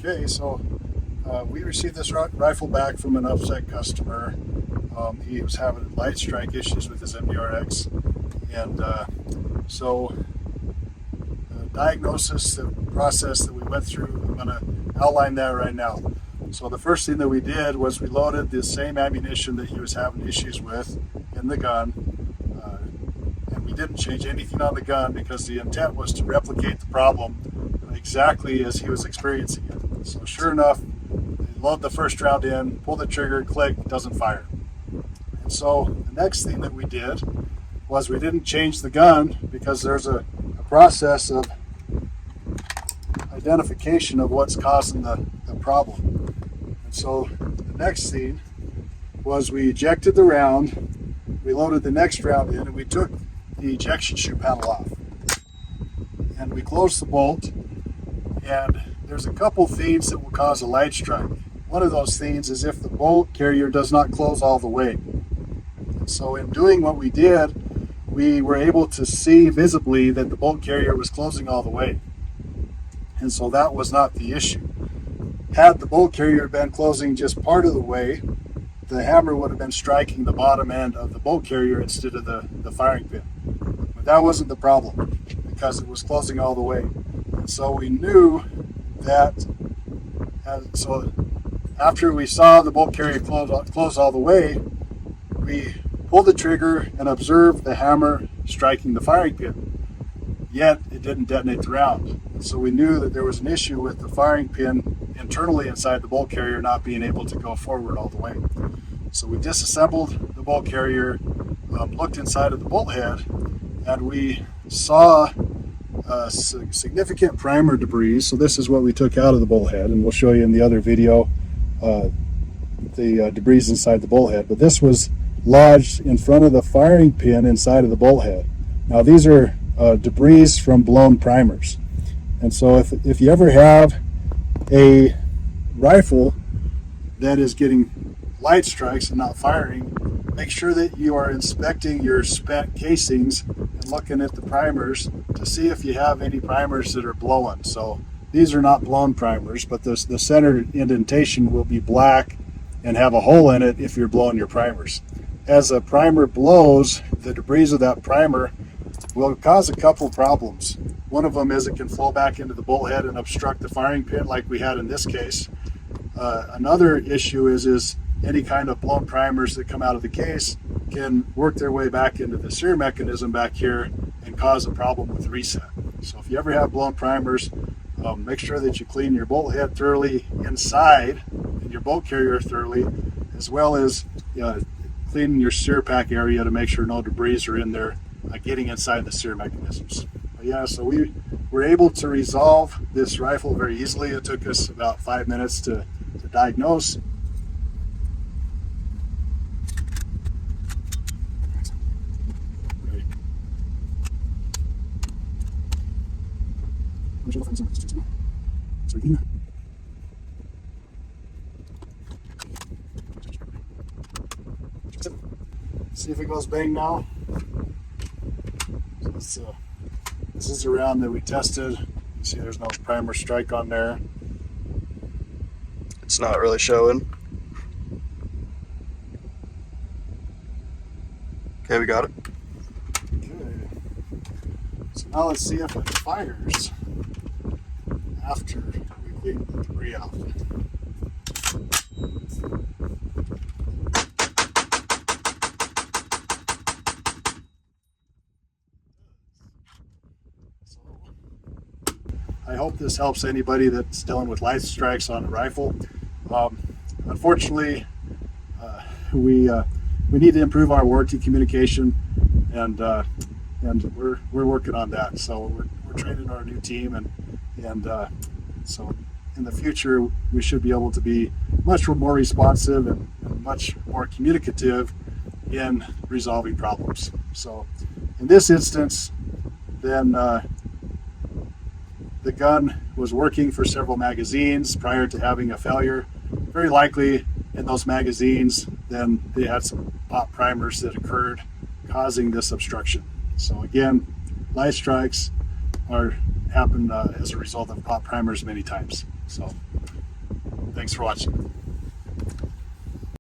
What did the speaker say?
Okay, so we received this rifle back from an upset customer. He was having light strike issues with his MDRX, and so the diagnosis, the process that we went through, I'm going to outline that right now. So the first thing that we did was we loaded the same ammunition that he was having issues with in the gun, and we didn't change anything on the gun because the intent was to replicate the problem exactly as he was experiencing it. So sure enough, they load the first round in, pull the trigger, click, doesn't fire. And so the next thing that we did was we didn't change the gun because there's a process of identification of what's causing the problem. And so the next thing was we ejected the round, we loaded the next round in, and we took the ejection shoe panel off. And we closed the bolt, and there's a couple things that will cause a light strike. One of those things is if the bolt carrier does not close all the way. So in doing what we did, we were able to see visibly that the bolt carrier was closing all the way. And so that was not the issue. Had the bolt carrier been closing just part of the way, the hammer would have been striking the bottom end of the bolt carrier instead of the firing pin. But that wasn't the problem because it was closing all the way. And so we knew that, so after we saw the bolt carrier close all the way, we pulled the trigger and observed the hammer striking the firing pin. Yet it didn't detonate the round. And so we knew that there was an issue with the firing pin internally inside the bolt carrier not being able to go forward all the way. So we disassembled the bolt carrier, looked inside of the bolt head, and we saw significant primer debris. So this is what we took out of the bolt head, and we'll show you in the other video the debris inside the bolt head. But this was lodged in front of the firing pin inside of the bolt head. Now these are debris from blown primers. And so if you ever have a rifle that is getting light strikes and not firing, make sure that you are inspecting your spent casings and looking at the primers to see if you have any primers that are blowing. So these are not blown primers, but the center indentation will be black and have a hole in it if you're blowing your primers. As a primer blows, the debris of that primer will cause a couple problems. One of them is it can flow back into the bolt head and obstruct the firing pin like we had in this case. Another issue is any kind of blown primers that come out of the case can work their way back into the sear mechanism back here and cause a problem with reset. So if you ever have blown primers, make sure that you clean your bolt head thoroughly inside and your bolt carrier thoroughly, as well as cleaning your sear pack area to make sure no debris are in there getting inside the sear mechanisms. But yeah, so we were able to resolve this rifle very easily. It took us about 5 minutes to diagnose. See if it goes bang now. So this is the round that we tested. You see there's no primer strike on there. It's not really showing. Okay, we got it. Okay. So now let's see if it fires after we clean the debris out. I hope this helps anybody that's dealing with light strikes on a rifle. Unfortunately, we need to improve our warranty communication, and we're working on that. So we're training our new team, and so in the future we should be able to be much more responsive and much more communicative in resolving problems. So in this instance, then the gun was working for several magazines prior to having a failure. Very likely in those magazines, then they had some pop primers that occurred causing this obstruction. So again, light strikes happen as a result of pop primers many times. So Thanks for watching.